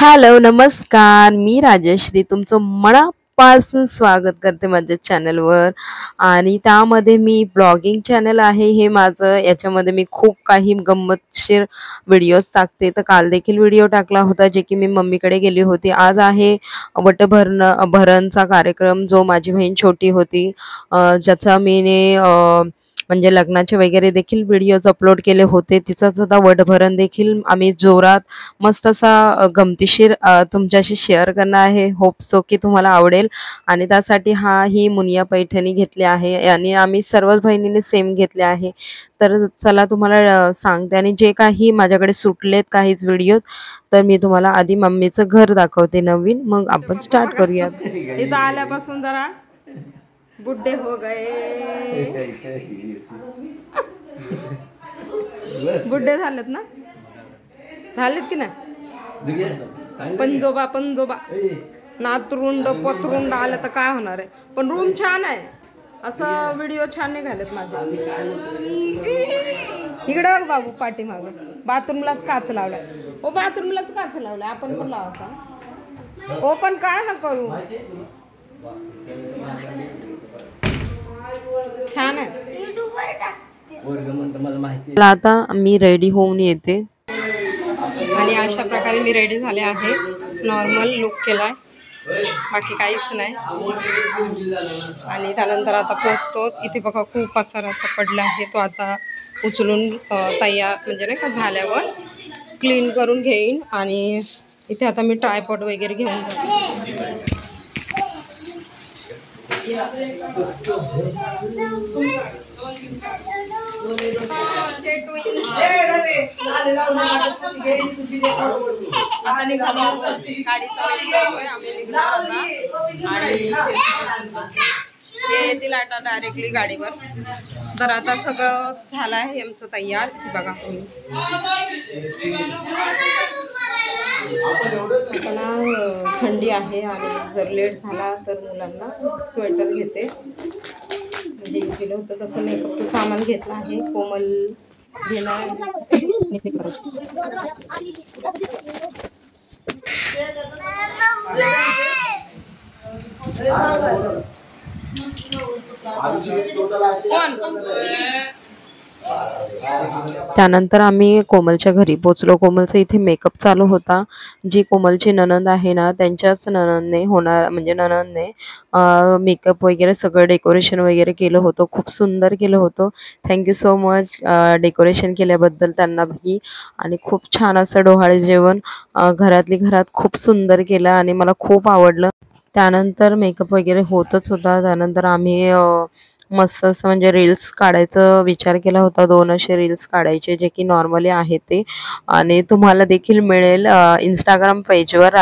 Hello नमस्कार, मी राजश्री तुमचं मनापासून स्वागत करते माझ्या चॅनलवर. आणि त्यामध्ये मी ब्लॉगिंग चॅनल आहे हे माझं. याच्यामध्ये मी खूप काही गंमतशीर व्हिडिओज टाकते. तर काल देखील व्हिडिओ टाकला होता जे की मी मम्मीकडे गेली होती. आज आहे वटभरणचा कार्यक्रम, जो माझी बहीण छोटी होती ज्याचा मीने म्हणजे लग्नाचे वगैरे देखील व्हिडिओज अपलोड केले होते. तिचा सुद्धा वटभरण देखील आम्ही जोरात मस्त असा गमतीशीर तुमच्याशी शेअर करणार आहे. होप सो की तुम्हाला आवडेल. आणि त्यासाठी ही मुनिया पैठणी घेतली आहे आणि आम्ही सर्व बहिणींनी सेम घेतले आहे. तर चला तुम्हाला सांगते. आणि जे काही माझ्याकडे सुटलेत काहीच व्हिडिओ, तर मी तुम्हाला आधी मम्मीचं घर दाखवते नवीन, मग आपण स्टार्ट करूयात. इथं आल्यापासून जरा बुड्ढे हो गए. बुड्ढे झालेत ना, झालेत की नाही? पंजोबा पंजोबा नातरुंड पतरुंड आलं तर काय होणार आहे. पण रूम छान आहे, असं व्हिडिओ छान नाही घालत माझ्या. इकडे बघ बाबू, पाठीमाग बाथरूमलाच काच लावलाय. ओ बाथरूमलाच काच लावलाय, आपण पण लावायचा. ओ पण काय ना करू, छान आहे. आता मी रेडी होऊन येते. आणि अशा प्रकारे मी रेडी झाले आहे. नॉर्मल लुक केलाय, बाकी काहीच नाही. आणि त्यानंतर आता पोचतो. इथे बघा खूप पसारा असा पडला आहे, तो आता उचलून तयार म्हणजे नाही का झाल्यावर क्लीन करून घेईन. आणि इथे आता मी ट्रायपॉड वगैरे घेऊन जाते. आता निघालो, गाडीचा वेट करतोय आम्ही, निघणार आता. आणि येतील आता डायरेक्टली गाडीवर. तर आता सगळं झालं आहे आमचं तयार. बघा आता थंडी आहे आणि जर लेट झाला तर मुलांना स्वेटर घेते. म्हणजे केलं होतं तसं मेकअपचं सामान घेतलं आहे. कोमल घेणार त्यानंतर आम्ही कोमलच्या घरी पोचलो. कोमलचा इथे मेकअप चालू होता. जी कोमलची नणंद आहे ना, त्यांच्याच नणंदने होणार, म्हणजे नणंदने मेकअप वगैरे सगळं डेकोरेशन वगैरे केलं होतं. खूप सुंदर केलं होतं. थँक्यू सो मच डेकोरेशन केल्याबद्दल त्यांना भी. आणि खूप छान असं डोहाळे जेवण घरातली घरात खूप सुंदर केलं आणि मला खूप आवडलं. त्यानंतर मेकअप वगैरे होतच होता. त्यानंतर आम्ही मस्त असं म्हणजे रील्स काढायचा विचार केला होता. 2 असे रील्स काढायचे जे की नॉर्मली आहे ते. आणि तुम्हाला देखील मिळेल इंस्टाग्राम पेजवर,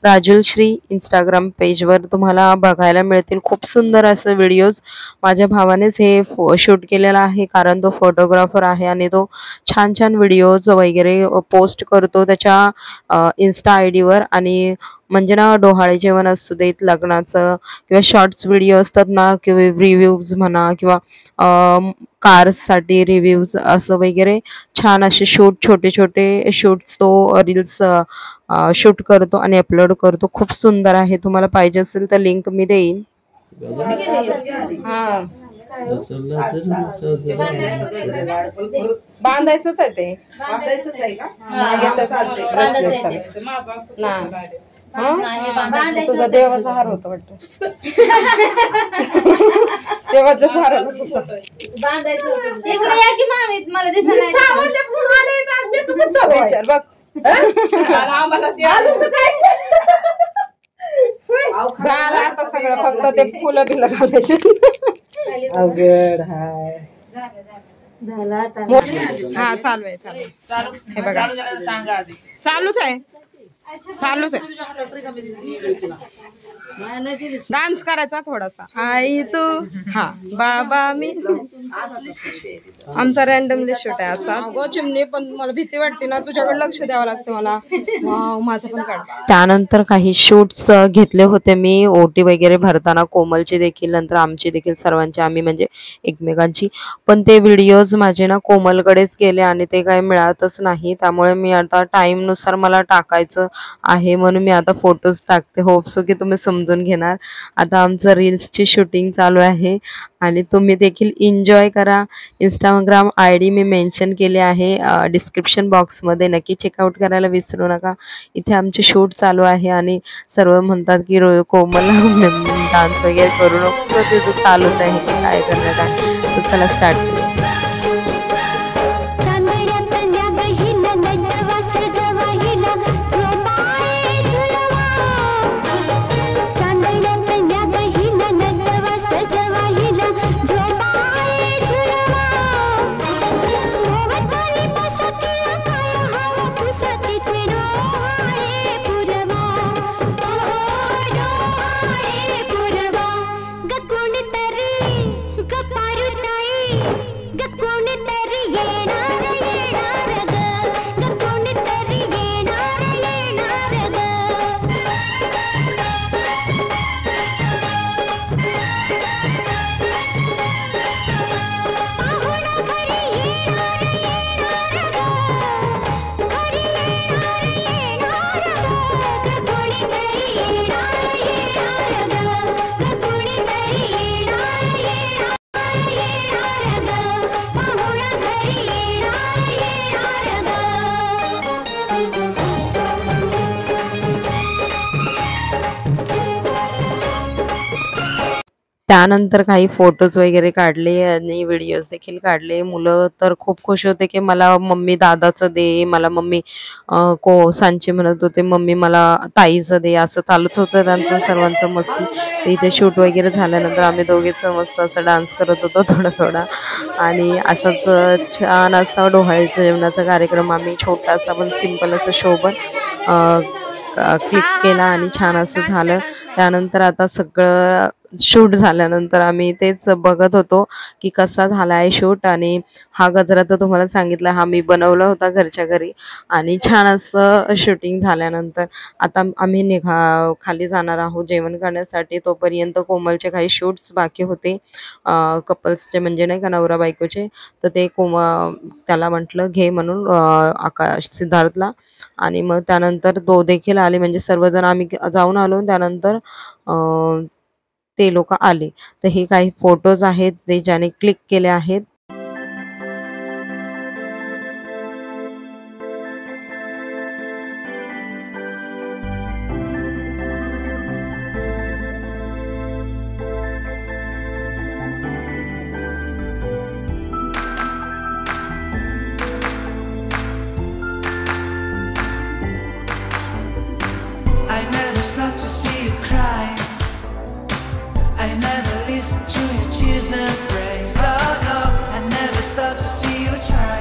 राजुलश्री इंस्टाग्राम पेजवर तुम्हाला बघायला मिळतील खूप सुंदर असं व्हिडिओज. माझ्या भावानेच हे शूट केलेला आहे, कारण तो फोटोग्राफर आहे आणि तो छान छान व्हिडिओज वगैरे पोस्ट करतो त्याच्या इन्स्टा ID वर. आणि म्हणजे ना, डोहाळे जेवण असू देत, लग्नाचं किंवा शॉर्ट्स व्हिडिओ असतात ना, किंवा रिव्ह्यूज म्हणा, किंवा कार्ससाठी रिव्ह्यूज असं वगैरे छान असे छोटे छोटे शूट्स तो रील्स शूट करतो आणि अपलोड करतो. खूप सुंदर आहे. तुम्हाला पाहिजे असेल तर लिंक मी देईन. बांधायचंच आहे ते, बांधायचंच आहे का? तुझा देवाचा हार होता वाटतं. देवाचा हार बांधायचं बघ. झालं आता सगळं, फक्त ते फुलं बिलं घालायचे. अवघड हाय. हा चालू आहे, चालू. हे बघा चालूच आहे, चालूच आहे. डान्स करायचा थोडासा. आई तू, हा बाबा मी. आमचा रॅन्डमली शूट आहे असा. गो चिमणी, पण मला भीती वाटते ना, तुझ्याकडे लक्ष द्यावं लागतं मला. वाव, माझं पण काढ. त्यानंतर काही शूट्स घेतले होते मी ओटी वगैरे भरताना, कोमलची देखील, नंतर आमची देखील, सर्वांची आम्ही म्हणजे एकमेकांची. पण ते व्हिडिओज माझे ना कोमलकडेच गेले आणि ते काही मिळतच नाही. त्यामुळे मी आता टाईमनुसार मला टाकायचं आहे म्हणून मी आता फोटोज टाकते. होप सो की तुम्ही समजून घेणार. आता आमचं रील्सची शूटिंग चालू आहे आणि तुम्ही देखील एन्जॉय करा. इंस्टाग्राम ID मी मेन्शन केले आहे डिस्क्रिप्शन बॉक्समध्ये, नक्की चेकआउट करायला विसरू नका. इथे आमचे शूट चालू आहे आणि सर्व म्हणतात की कोमल डान्स वगैरे करू नको, तर तिचं चालूच आहे की काय करण्यात आहे. तर चला स्टार्ट करूया. त्यानंतर काही फोटोज वगैरे काढले आणि व्हिडिओज देखील काढले. मुलं तर खूप खुश होते की मला मम्मी दादाचं दे, मला मम्मी सांचे म्हणत होते मम्मी मला ताईचं दे, असं चालूच होतं त्यांचं सर्वांचं मस्ती. तर इथे शूट वगैरे झाल्यानंतर आम्ही दोघेच मस्त असं डान्स करत होतो थोडा थोडा आणि असंच छान असा डोहाळीच्या जेवणाचा कार्यक्रम आम्ही छोटासा पण सिम्पल असं शोभन क्लिक केला आणि छान असं झालं. त्यानंतर आता सगळं शूट झाल्यानंतर आम्ही तेच बघत होतो की कसा झाला आहे शूट. आणि हा गजरा तर तुम्हाला सांगितला हा मी बनवला होता घरच्या घरी आणि छान असं शूटिंग झाल्यानंतर आता आम्ही खाली जाणार आहोत जेवण करण्यासाठी. तोपर्यंत कोमलचे काही शूट्स बाकी होते कपल्सचे, म्हणजे नाही का नवरा बायकोचे. तर ते त्याला म्हटलं घे म्हणून आकाश सिद्धार्थला. आणि मग त्यानंतर तो देखील आले, म्हणजे सर्वजण आम्ही जाऊन आलो. त्यानंतर ते लोक आले. तर हे काही फोटोज आहेत ते ज्याने क्लिक केले आहेत. I never stop to see you cry. I never listen to your tears and praise. Oh no, I never stop to see you try.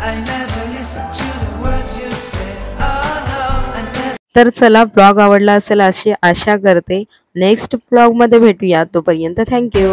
I never listen to the words you say. Oh no, I never. तर चला blog आवडला असेल अशी आशा करते. Next blog मध्ये भेटूया. तोपर्यंत thank you.